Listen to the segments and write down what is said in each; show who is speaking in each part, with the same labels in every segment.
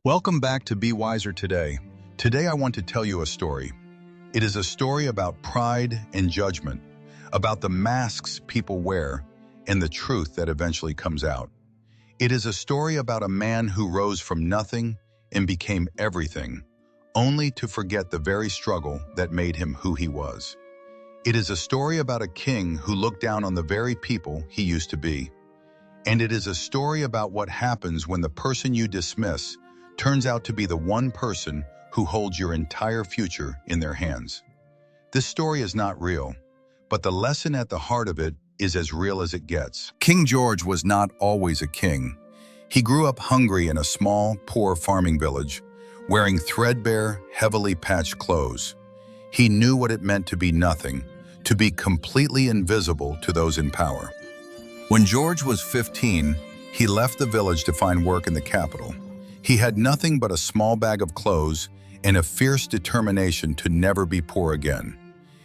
Speaker 1: Welcome back to Be Wiser Today. Today I want to tell you a story. It is a story about pride and judgment, about the masks people wear and the truth that eventually comes out. It is a story about a man who rose from nothing and became everything, only to forget the very struggle that made him who he was. It is a story about a king who looked down on the very people he used to be. And it is a story about what happens when the person you dismiss turns out to be the one person who holds your entire future in their hands. This story is not real, but the lesson at the heart of it is as real as it gets. King George was not always a king. He grew up hungry in a small, poor farming village, wearing threadbare, heavily patched clothes. He knew what it meant to be nothing, to be completely invisible to those in power. When George was 15, he left the village to find work in the capital. He had nothing but a small bag of clothes and a fierce determination to never be poor again.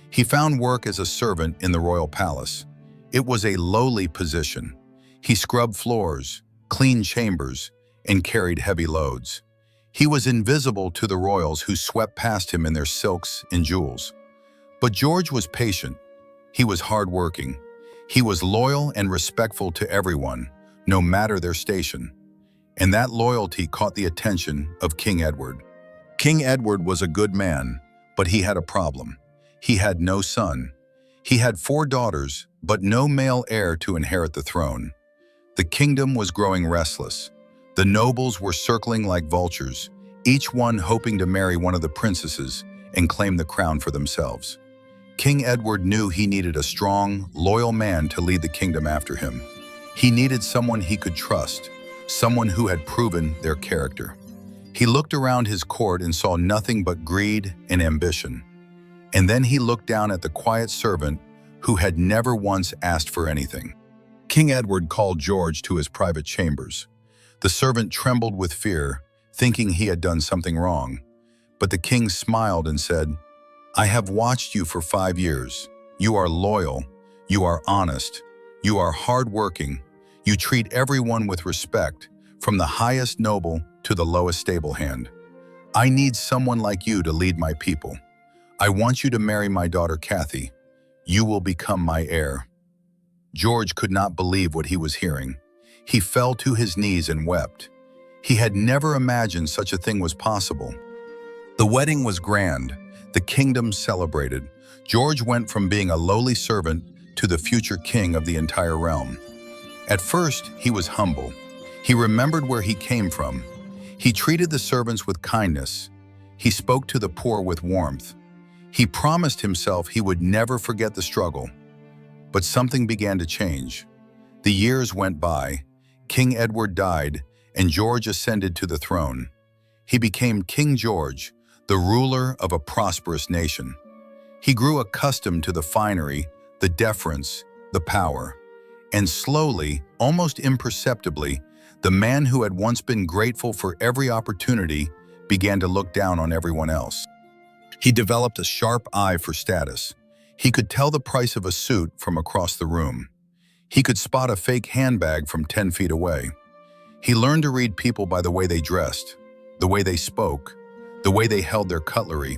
Speaker 1: He found work as a servant in the royal palace. It was a lowly position. He scrubbed floors, cleaned chambers, and carried heavy loads. He was invisible to the royals who swept past him in their silks and jewels. But George was patient. He was hardworking. He was loyal and respectful to everyone, no matter their station. And that loyalty caught the attention of King Edward. King Edward was a good man, but he had a problem. He had no son. He had 4 daughters, but no male heir to inherit the throne. The kingdom was growing restless. The nobles were circling like vultures, each one hoping to marry one of the princesses and claim the crown for themselves. King Edward knew he needed a strong, loyal man to lead the kingdom after him. He needed someone he could trust, someone who had proven their character. He looked around his court and saw nothing but greed and ambition. And then he looked down at the quiet servant who had never once asked for anything. King Edward called George to his private chambers. The servant trembled with fear, thinking he had done something wrong. But the king smiled and said, "I have watched you for 5 years. You are loyal. You are honest. You are hardworking. You treat everyone with respect, from the highest noble to the lowest stable hand. I need someone like you to lead my people. I want you to marry my daughter Kathy. You will become my heir." George could not believe what he was hearing. He fell to his knees and wept. He had never imagined such a thing was possible. The wedding was grand. The kingdom celebrated. George went from being a lowly servant to the future king of the entire realm. At first, he was humble. He remembered where he came from. He treated the servants with kindness. He spoke to the poor with warmth. He promised himself he would never forget the struggle. But something began to change. The years went by. King Edward died, and George ascended to the throne. He became King George, the ruler of a prosperous nation. He grew accustomed to the finery, the deference, the power. And slowly, almost imperceptibly, the man who had once been grateful for every opportunity began to look down on everyone else. He developed a sharp eye for status. He could tell the price of a suit from across the room. He could spot a fake handbag from 10 feet away. He learned to read people by the way they dressed, the way they spoke, the way they held their cutlery.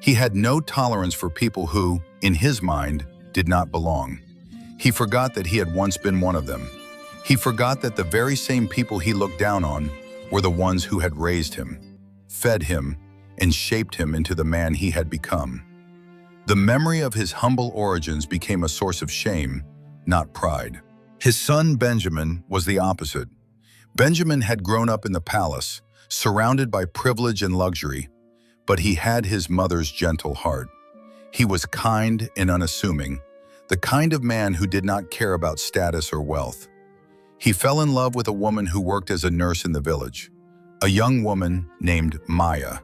Speaker 1: He had no tolerance for people who, in his mind, did not belong. He forgot that he had once been one of them. He forgot that the very same people he looked down on were the ones who had raised him, fed him, and shaped him into the man he had become. The memory of his humble origins became a source of shame, not pride. His son Benjamin was the opposite. Benjamin had grown up in the palace, surrounded by privilege and luxury, but he had his mother's gentle heart. He was kind and unassuming, the kind of man who did not care about status or wealth. He fell in love with a woman who worked as a nurse in the village, a young woman named Maya.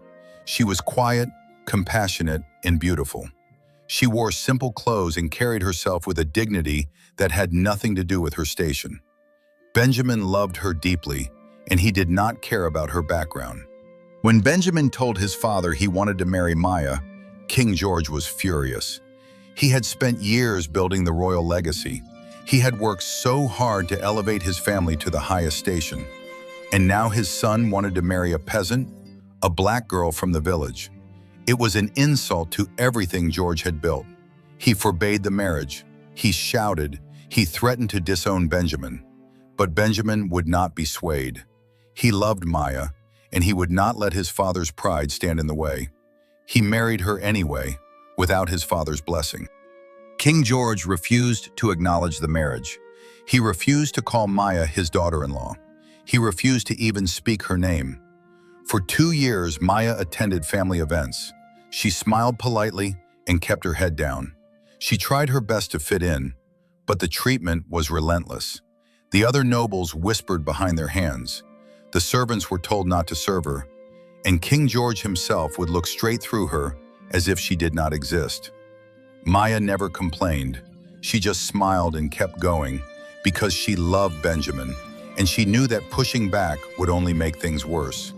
Speaker 1: She was quiet, compassionate, and beautiful. She wore simple clothes and carried herself with a dignity that had nothing to do with her station. Benjamin loved her deeply, and he did not care about her background. When Benjamin told his father he wanted to marry Maya, King George was furious. He had spent years building the royal legacy. He had worked so hard to elevate his family to the highest station. And now his son wanted to marry a peasant, a black girl from the village. It was an insult to everything George had built. He forbade the marriage. He shouted. He threatened to disown Benjamin. But Benjamin would not be swayed. He loved Maya, and he would not let his father's pride stand in the way. He married her anyway, without his father's blessing. King George refused to acknowledge the marriage. He refused to call Maya his daughter-in-law. He refused to even speak her name. For 2 years, Maya attended family events. She smiled politely and kept her head down. She tried her best to fit in, but the treatment was relentless. The other nobles whispered behind their hands. The servants were told not to serve her, and King George himself would look straight through her as if she did not exist. Maya never complained. She just smiled and kept going because she loved Benjamin, and she knew that pushing back would only make things worse.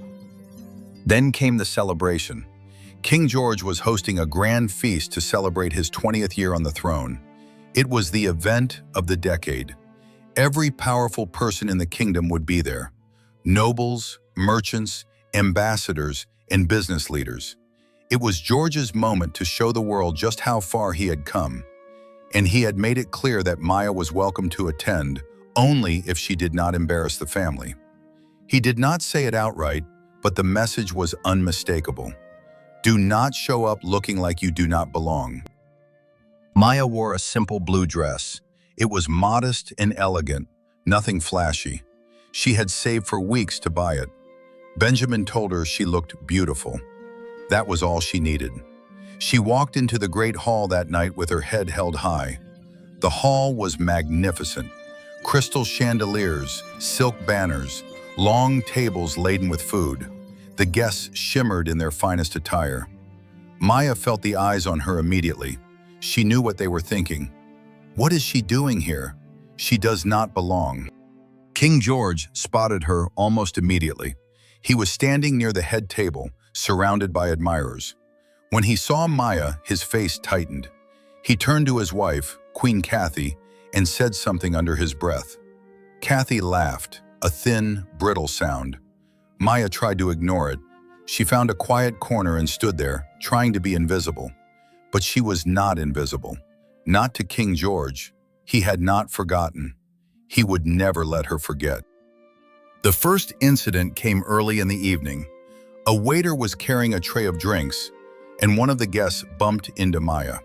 Speaker 1: Then came the celebration. King George was hosting a grand feast to celebrate his 20th year on the throne. It was the event of the decade. Every powerful person in the kingdom would be there. Nobles, merchants, ambassadors, and business leaders. It was George's moment to show the world just how far he had come. And he had made it clear that Maya was welcome to attend, only if she did not embarrass the family. He did not say it outright, but the message was unmistakable. Do not show up looking like you do not belong. Maya wore a simple blue dress. It was modest and elegant, nothing flashy. She had saved for weeks to buy it. Benjamin told her she looked beautiful. That was all she needed. She walked into the great hall that night with her head held high. The hall was magnificent. Crystal chandeliers, silk banners, long tables laden with food. The guests shimmered in their finest attire. Maya felt the eyes on her immediately. She knew what they were thinking. What is she doing here? She does not belong. King George spotted her almost immediately. He was standing near the head table, surrounded by admirers. When he saw Maya, his face tightened. He turned to his wife, Queen Kathy, and said something under his breath. Kathy laughed, a thin, brittle sound. Maya tried to ignore it. She found a quiet corner and stood there, trying to be invisible. But she was not invisible. Not to King George. He had not forgotten. He would never let her forget. The first incident came early in the evening. A waiter was carrying a tray of drinks, and one of the guests bumped into Maya.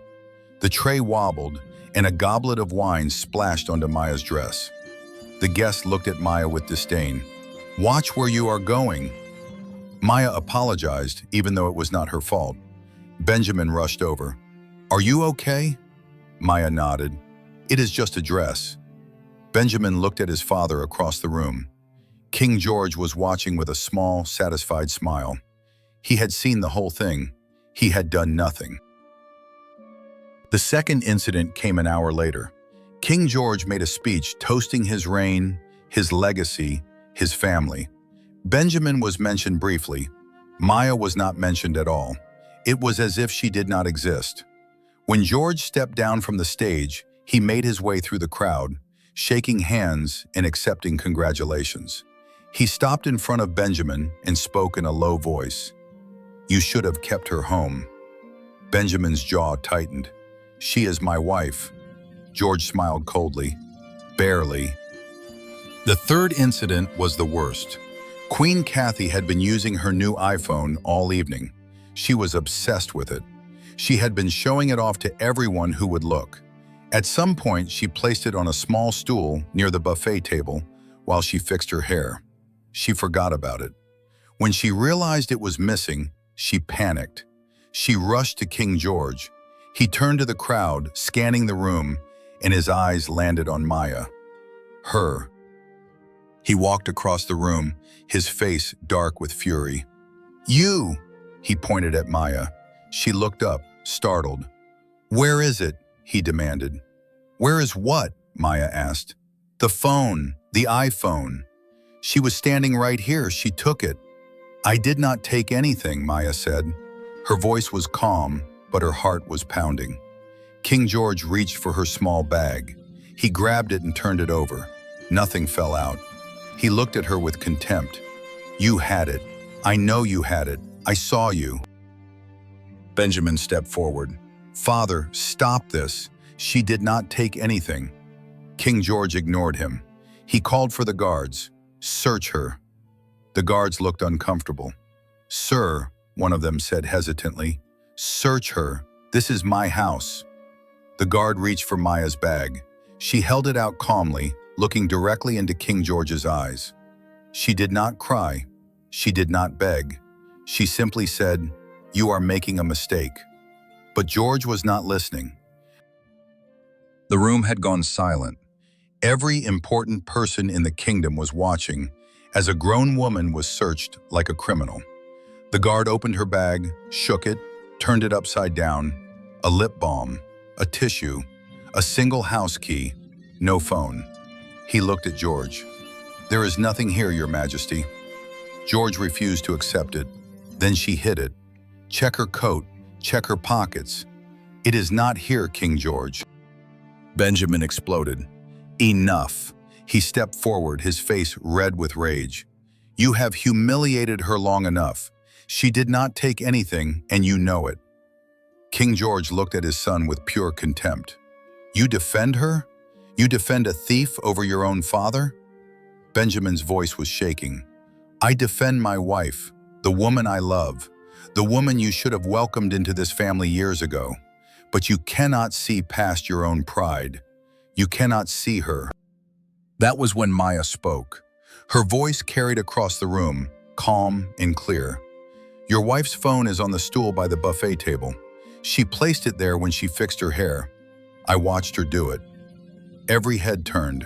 Speaker 1: The tray wobbled, and a goblet of wine splashed onto Maya's dress. The guest looked at Maya with disdain. "Watch where you are going." Maya apologized, even though it was not her fault. Benjamin rushed over. "Are you okay?" Maya nodded. "It is just a dress." Benjamin looked at his father across the room. King George was watching with a small, satisfied smile. He had seen the whole thing. He had done nothing. The second incident came an hour later. King George made a speech toasting his reign, his legacy, his family. Benjamin was mentioned briefly. Maya was not mentioned at all. It was as if she did not exist. When George stepped down from the stage, he made his way through the crowd, shaking hands and accepting congratulations. He stopped in front of Benjamin and spoke in a low voice. "You should have kept her home." Benjamin's jaw tightened. "She is my wife." George smiled coldly. "Barely." The third incident was the worst. Queen Kathy had been using her new iPhone all evening. She was obsessed with it. She had been showing it off to everyone who would look. At some point, she placed it on a small stool near the buffet table while she fixed her hair. She forgot about it. When she realized it was missing, she panicked. She rushed to King George. He turned to the crowd, scanning the room, and his eyes landed on Maya. Her. He walked across the room, his face dark with fury. "You!" He pointed at Maya. She looked up, startled. "Where is it?" he demanded. "Where is what?" Maya asked. "The phone, the iPhone." "She was standing right here. She took it." "I did not take anything," Maya said. Her voice was calm, but her heart was pounding. King George reached for her small bag. He grabbed it and turned it over. Nothing fell out. He looked at her with contempt. "You had it. I know you had it. I saw you." Benjamin stepped forward. "Father, stop this. She did not take anything." King George ignored him. He called for the guards. "Search her." The guards looked uncomfortable. "Sir," one of them said hesitantly, "search her. This is my house." The guard reached for Maya's bag. She held it out calmly, looking directly into King George's eyes. She did not cry. She did not beg. She simply said, "You are making a mistake." But George was not listening. The room had gone silent. Every important person in the kingdom was watching as a grown woman was searched like a criminal. The guard opened her bag, shook it, turned it upside down. A lip balm, a tissue, a single house key, no phone. He looked at George. "There is nothing here, Your Majesty." George refused to accept it. Then she hid it. "Check her coat, check her pockets." "It is not here, King George." Benjamin exploded. "Enough." He stepped forward, his face red with rage. "You have humiliated her long enough. She did not take anything, and you know it." King George looked at his son with pure contempt. "You defend her? You defend a thief over your own father?" Benjamin's voice was shaking. "I defend my wife, the woman I love, the woman you should have welcomed into this family years ago. But you cannot see past your own pride. You cannot see her." That was when Maya spoke. Her voice carried across the room, calm and clear. "Your wife's phone is on the stool by the buffet table. She placed it there when she fixed her hair. I watched her do it." Every head turned.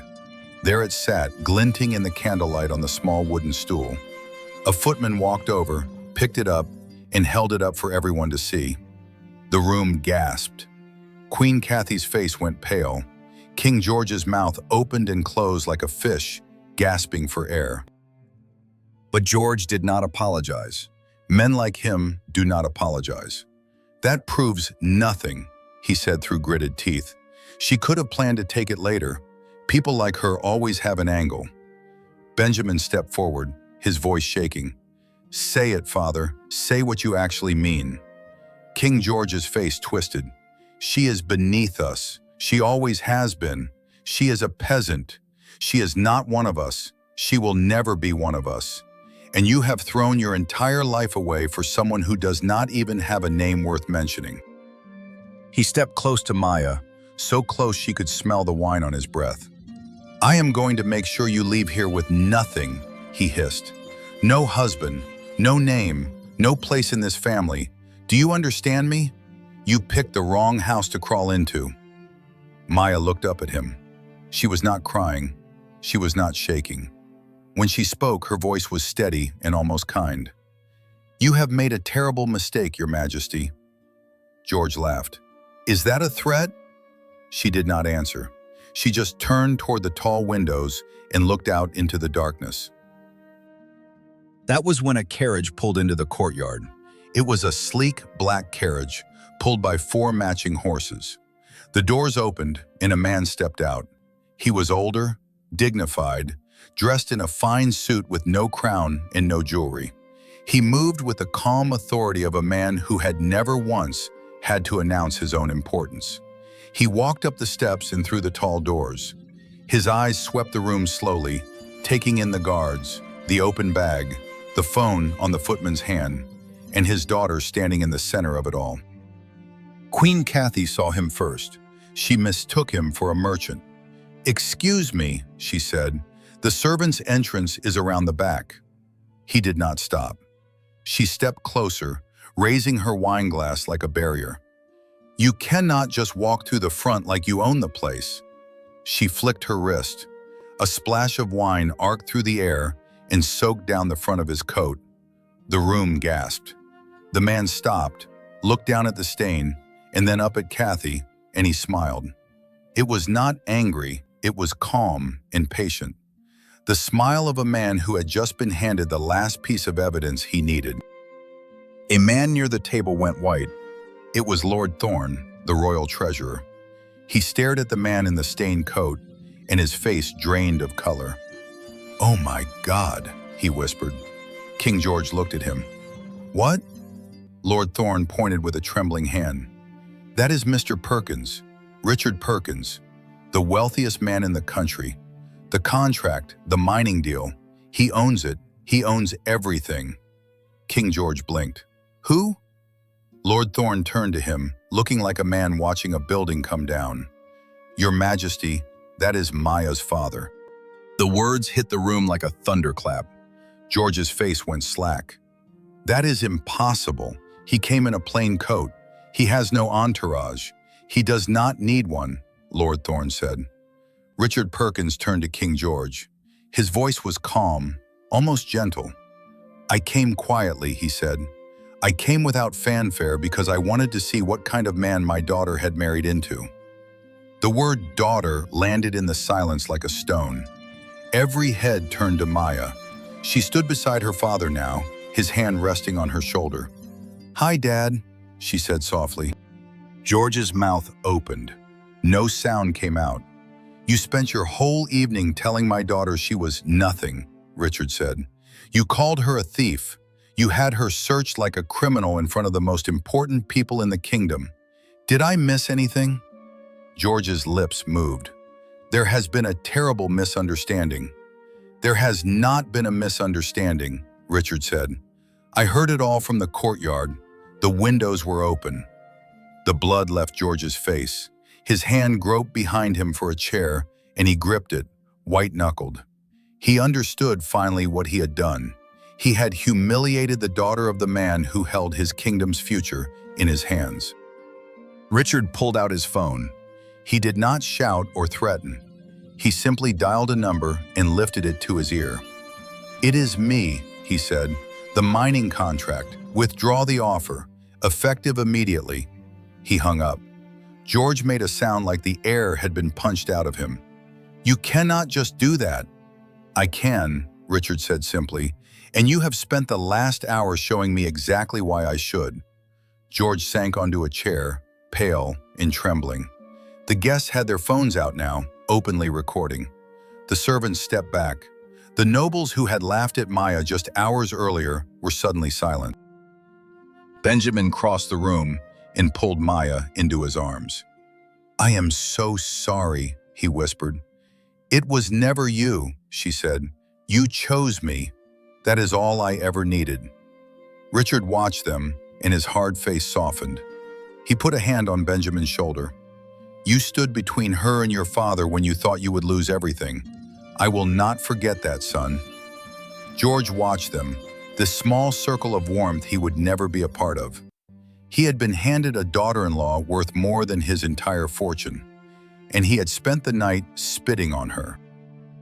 Speaker 1: There it sat, glinting in the candlelight on the small wooden stool. A footman walked over, picked it up, and held it up for everyone to see. The room gasped. Queen Kathy's face went pale. King George's mouth opened and closed like a fish, gasping for air. But George did not apologize. Men like him do not apologize. "That proves nothing," he said through gritted teeth. "She could have planned to take it later. People like her always have an angle." Benjamin stepped forward, his voice shaking. "Say it, Father. Say what you actually mean." King George's face twisted. "She is beneath us. She always has been. She is a peasant. She is not one of us. She will never be one of us. And you have thrown your entire life away for someone who does not even have a name worth mentioning." He stepped close to Maya, so close she could smell the wine on his breath. "I am going to make sure you leave here with nothing," he hissed. "No husband, no name, no place in this family. Do you understand me? You picked the wrong house to crawl into." Maya looked up at him. She was not crying. She was not shaking. When she spoke, her voice was steady and almost kind. "You have made a terrible mistake, Your Majesty." George laughed. "Is that a threat?" She did not answer. She just turned toward the tall windows and looked out into the darkness. That was when a carriage pulled into the courtyard. It was a sleek, black carriage, pulled by 4 matching horses. The doors opened, and a man stepped out. He was older, dignified, dressed in a fine suit with no crown and no jewelry. He moved with the calm authority of a man who had never once had to announce his own importance. He walked up the steps and through the tall doors. His eyes swept the room slowly, taking in the guards, the open bag, the phone on the footman's hand, and his daughter standing in the center of it all. Queen Kathy saw him first. She mistook him for a merchant. "Excuse me," she said, "the servant's entrance is around the back." He did not stop. She stepped closer, raising her wine glass like a barrier. "You cannot just walk through the front like you own the place." She flicked her wrist. A splash of wine arced through the air and soaked down the front of his coat. The room gasped. The man stopped, looked down at the stain, and then up at Kathy, and he smiled. It was not angry, it was calm and patient. The smile of a man who had just been handed the last piece of evidence he needed. A man near the table went white. It was Lord Thorne, the royal treasurer. He stared at the man in the stained coat, and his face drained of color. "Oh my God," he whispered. King George looked at him. "What?" Lord Thorne pointed with a trembling hand. "That is Mr. Perkins, Richard Perkins, the wealthiest man in the country. The contract, the mining deal, he owns it. He owns everything." King George blinked. "Who?" Lord Thorne turned to him, looking like a man watching a building come down. "Your Majesty, that is Maya's father." The words hit the room like a thunderclap. George's face went slack. "That is impossible. He came in a plain coat. He has no entourage. He does not need one," Lord Thorne said. Richard Perkins turned to King George. His voice was calm, almost gentle. "I came quietly," he said. "I came without fanfare because I wanted to see what kind of man my daughter had married into." The word daughter landed in the silence like a stone. Every head turned to Maya. She stood beside her father now, his hand resting on her shoulder. "Hi, Dad," she said softly. George's mouth opened. No sound came out. "You spent your whole evening telling my daughter she was nothing," Richard said. "You called her a thief. You had her searched like a criminal in front of the most important people in the kingdom. Did I miss anything?" George's lips moved. "There has been a terrible misunderstanding." "There has not been a misunderstanding," Richard said. "I heard it all from the courtyard. The windows were open." The blood left George's face. His hand groped behind him for a chair, and he gripped it, white-knuckled. He understood finally what he had done. He had humiliated the daughter of the man who held his kingdom's future in his hands. Richard pulled out his phone. He did not shout or threaten. He simply dialed a number and lifted it to his ear. "It is me," he said. "The mining contract. Withdraw the offer. Effective immediately." He hung up. George made a sound like the air had been punched out of him. "You cannot just do that." "I can," Richard said simply, "and you have spent the last hour showing me exactly why I should." George sank onto a chair, pale and trembling. The guests had their phones out now, openly recording. The servants stepped back. The nobles who had laughed at Maya just hours earlier were suddenly silent. Benjamin crossed the room and pulled Maya into his arms. "I am so sorry," he whispered. "It was never you," she said. "You chose me. That is all I ever needed." Richard watched them, and his hard face softened. He put a hand on Benjamin's shoulder. "You stood between her and your father when you thought you would lose everything. I will not forget that, son." George watched them, this small circle of warmth he would never be a part of. He had been handed a daughter-in-law worth more than his entire fortune, and he had spent the night spitting on her.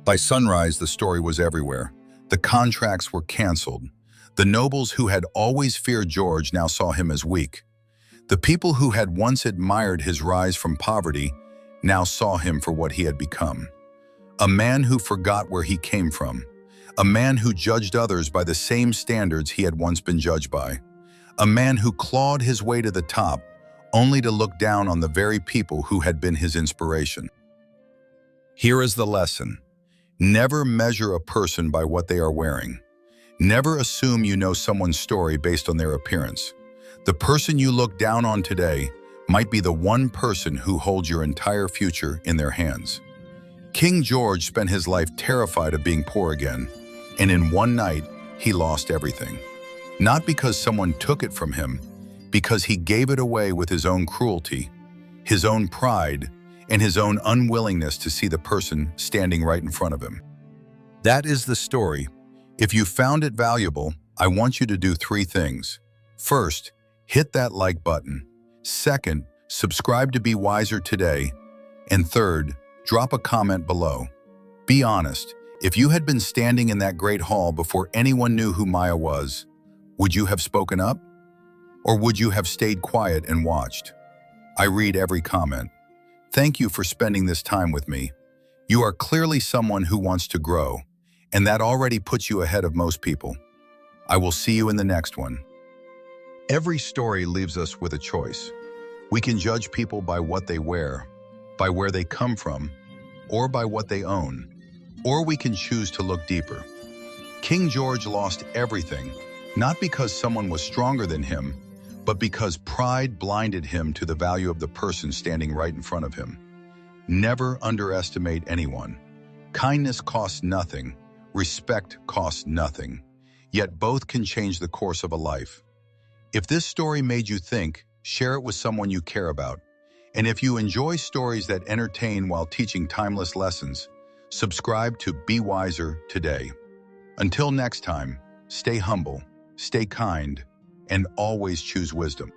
Speaker 1: By sunrise, the story was everywhere. The contracts were canceled. The nobles who had always feared George now saw him as weak. The people who had once admired his rise from poverty now saw him for what he had become. A man who forgot where he came from. A man who judged others by the same standards he had once been judged by. A man who clawed his way to the top, only to look down on the very people who had been his inspiration. Here is the lesson. Never measure a person by what they are wearing. Never assume you know someone's story based on their appearance. The person you look down on today might be the one person who holds your entire future in their hands. King George spent his life terrified of being poor again, and in one night, he lost everything. Not because someone took it from him, because he gave it away with his own cruelty, his own pride, and his own unwillingness to see the person standing right in front of him. That is the story. If you found it valuable, I want you to do 3 things. First, hit that like button. Second, subscribe to Be Wiser today. And third, drop a comment below. Be honest, if you had been standing in that great hall before anyone knew who Maya was, would you have spoken up? Or would you have stayed quiet and watched? I read every comment. Thank you for spending this time with me. You are clearly someone who wants to grow, and that already puts you ahead of most people. I will see you in the next one. Every story leaves us with a choice. We can judge people by what they wear, by where they come from, or by what they own. Or we can choose to look deeper. King George lost everything, not because someone was stronger than him, but because pride blinded him to the value of the person standing right in front of him. Never underestimate anyone. Kindness costs nothing. Respect costs nothing. Yet both can change the course of a life. If this story made you think, share it with someone you care about. And if you enjoy stories that entertain while teaching timeless lessons, subscribe to Be Wiser today. Until next time, stay humble, stay kind, and always choose wisdom.